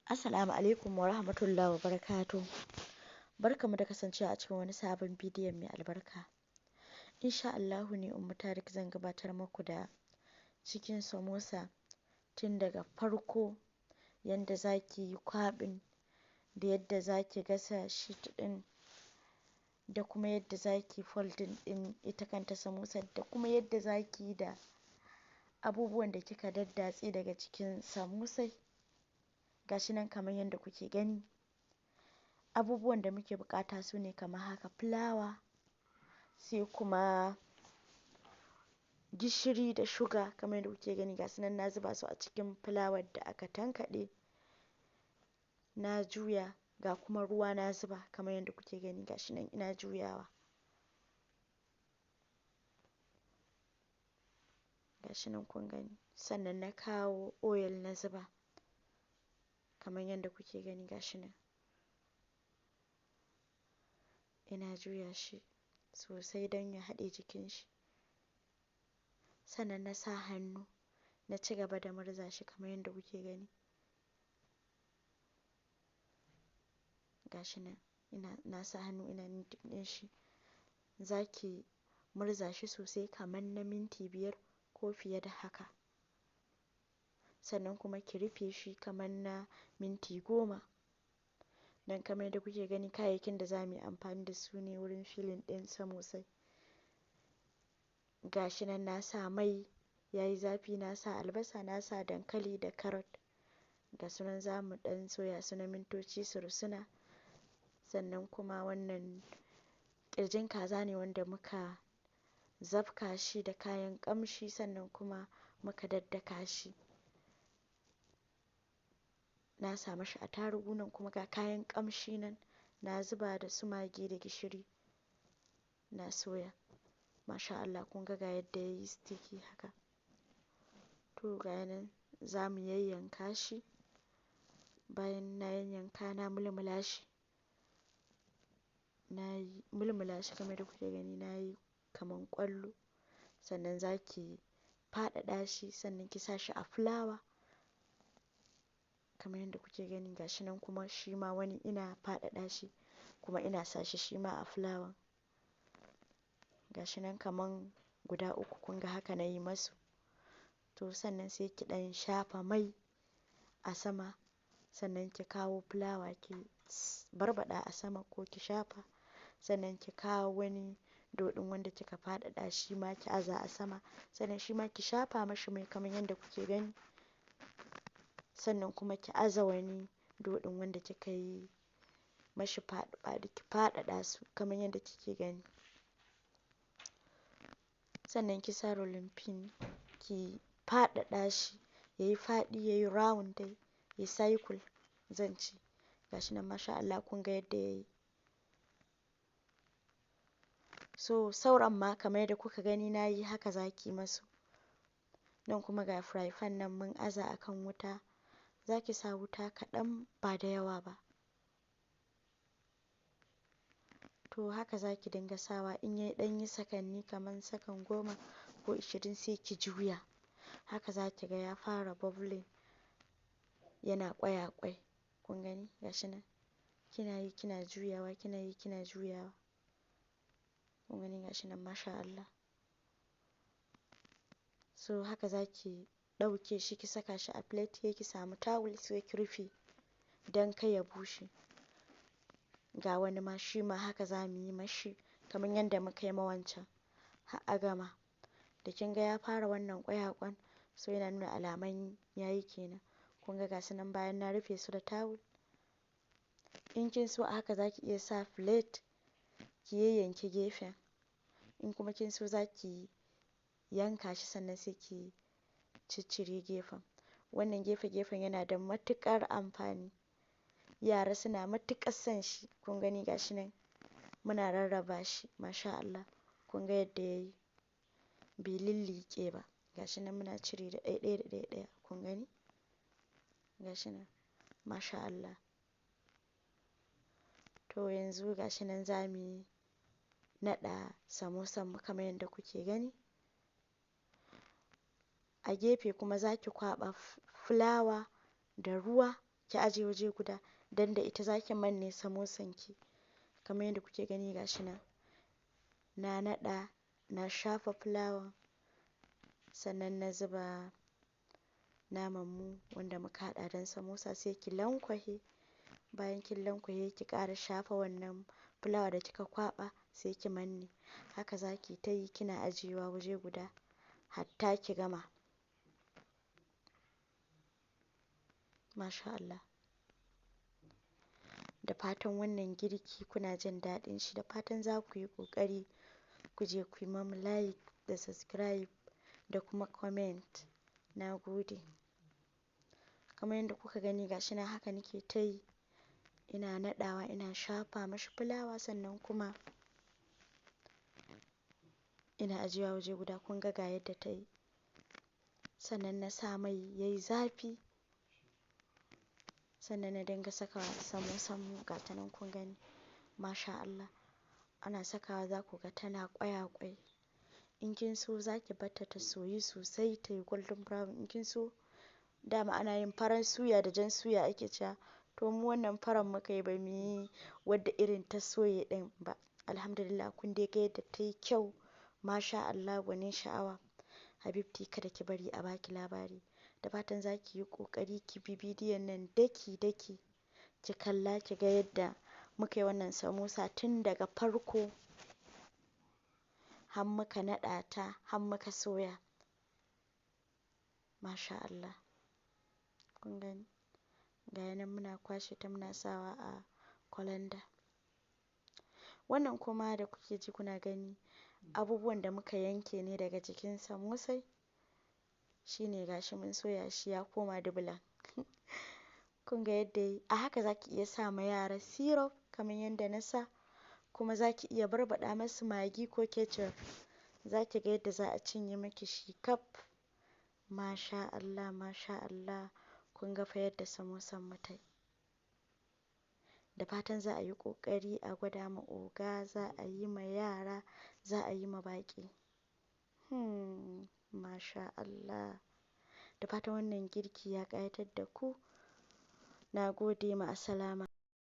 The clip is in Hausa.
Assalamu alaikum wa rahmatullahi wa barakatuh. Barkamu da kasancewa a cikin wani sabon bidiyon mai albarka. Insha Allahu ne Ummu Tarik zan gabatar muku da cikin samosa tun daga farko yanda zaki yi kwaɓin da yadda zaki gasa shi ɗin da kuma yadda zaki folding ɗin ita kanta samosar da kuma yadda zaki yi da abubuwan da kika daddatse daga cikin samosai. Gashi nan kamar yadda kuke gani. Abubuwan da muke buƙata su ne kamar haka: fulawa, sai kuma gishiri da shuga kamar yadda kuke gani. Gasu nan na zuba su a cikin fulawar da aka tankaɗe na juya, ga kuma ruwa na zuba kamar yadda kuke gani. Gashi nan ina juyawa, gashi nan kun gani. Sannan na kawo oil na zuba kamar yadda kuke gani. Gashi nan ina juya shi sosai don ya haɗe jikin shi. Sannan na sa hannu na ci gaba da murza shi kamar yadda kuke gani. Gashi nan na sa hannu ina kniting ɗin shi. Zaki murza shi sosai kamar na minti 5 ko fiye da haka. Sannan kuma ki rufe shi kamar na minti 10. Don kamar yadda kuke gani kayayyakin da za mu yi amfani da su ne wurin filling ɗin samosai. Gashi nan na sa mai yayi zafi, na sa albasa, na sa dankali da carrot. Gasu nan za mu ɗan soya su na mintoci su rusuna. Sannan kuma wannan ƙirjin kaza ne wanda muka zabka shi da kayan ƙamshi, sannan kuma muka daddaka shi. Na sa mashi attarugu nan kuma ga kayan ƙamshi nan na zuba da su magi da gishiri na soya. Masha Allah, kun ga yadda yayi sticky haka. To ga nan za mu yayyanka shi. Bayan na yayyanka na mulmula shi, mulmula shi kamar yadda kuke gani, na yi kamar ƙwallo. Sannan zaki faɗaɗa shi, sannan ki sa shi a fulawa kamar yadda kuke gani. Gashi nan kuma shi ma wani ina faɗaɗa shi kuma ina sa shi ma a fulawan. Gashi nan kamar guda 3 kun ga haka na yi masu. To sannan sai ki ɗan shafa mai a sama, sannan ki kawo fulawa ki barbaɗa a sama ko ki shafa. Sannan ki kawo wani doɗin wanda kika faɗaɗa shi ma ki aza a sama. Sannan shi ma ki shafa mashi mai kamar yadda kuke gani. Sannan kuma ki aza wani doɗin wanda kika yi mashi faɗi ki faɗaɗa su kamar yadda kike gani. Sannan ki sa rolling pin ki faɗaɗa shi yayi faɗi, yayi round dai, yayi cycle zan ce. Gashi nan masha Allah kun ga yadda yayi. So sauran ma kamar yadda kuka gani na yi haka zaki masu. Nan kuma ga fry pan nan mun aza a kan wuta. Zaki sa wuta kaɗan ba da yawa ba. To haka zaki dinga sawa, in yayi ɗan yi sakanni kamar sakan 10 ko 20 sai ki juya. Haka zaki ga ya fara bubbling, yana ƙwaya-ƙwai. Kun gani? Gashi nan kina yi kina juyawa, kina yi kina juyawa. Kun gani? Gashi nan masha Allah. So haka zaki ɗauke shi ki saka shi a plate, sai ki samu towel sai ki rufe don kar ya bushe. Ga wani ma shi ma haka za mu yi mashi kamar yadda muka yi ma wancan har a gama. Da kin ga ya fara wannan ƙwaya-ƙwan, so yana nuna alaman yayi kenan. Kun ga gasu nan bayan na rufe su da tawul. In kin so a haka zaki iya sa plate ki yayyanke gefen. In kuma kin so zaki yanka shi sannan sai ki ciccire gefen. Wannan gefe-gefen yana da matuƙar amfani. Yara suna matuƙar son shi. Kun gani? Gashi nan muna rarraba shi. Masha Allah. Kun ga yadda yayi, bai lilliƙe ba. Gashi nan muna cire da ɗai-ɗai da ɗai-ɗai. Kun gani? Gashi nan masha Allah. To yanzu gashi nan za mu yi naɗa samosan mu kamar yadda kuke gani. A gefe kuma zaki kwaɓa fulawa da ruwa ki aje waje guda dan da ita zaki manne samosan ki. Kamar yadda kuke gani gashi nan na naɗa, na shafa fulawan, sannan na zuba naman mu wanda muka haɗa don samosa, sai ki lankwahe. Bayan kin lankwahe ki ƙara shafa wannan fulawa da kika kwaɓa sai ki manne. Haka za ki ta yi kina ajiyewa waje guda hatta ki gama. Masha Allah. Da fatan wannan girki kuna jin daɗin shi, da fatan za ku yi ƙoƙari ku je ku yi mamu like da subscribe da kuma comment. Na gode. Kamar yadda kuka gani gashi nan haka nake ta yi, ina naɗawa ina shafa mashi fulawa sannan kuma ina ajiyewa waje guda. Kun ga yadda ta yi. Sannan na sa mai yayi zafi. Sannan na dinga sakawa samosan mu ga ta nan kun gani. Masha Allah. Ana sakawa za ku ga tana ƙwaya-ƙwai. In kin so za ki bar ta ta soyu sosai ta yi golden brown. In kin so dama ana yin farar suya da jan suya ake cewa. To mu wannan farar muka yi ba mu yi wadda irin ta soye ɗin ba. Alhamdulillah kun dai ga yadda ta yi kyau. Masha Allah gwanin sha'awa. Habibti kada ki bari a baki labari. Da fatan za ki yi ƙoƙari ki bi bidiyon nan daki-daki. Ki kalla ki ga yadda muka yi wannan samosa tun daga farko har muka naɗa ta har muka soya. Masha Allah. Kun gani? Ga nan muna kwashe ta muna sawa a kwalanda. Wannan kuma da kuke ji kuna gani abubuwan da muka yanke ne daga jikin samosai. Shi ne gashi mun soya shi ya koma dubulan. Kun ga yadda yi. A haka za ki iya sa ma yara syrup kamar yadda na sa. Kuma za ki iya barbaɗa masu magi ko ketchup. Za ki ga yadda za a cinye maki shi kaf. Masha Allah, masha Allah. Kun ga fa yadda samosan mu ta yi. Da fatan za a yi ƙoƙari a gwada ma oga, za a yi ma yara, za a yi ma baƙi. Masha Allah. Da fatan wannan girki ya ƙayatar da ku. Na gode ma. As-salama.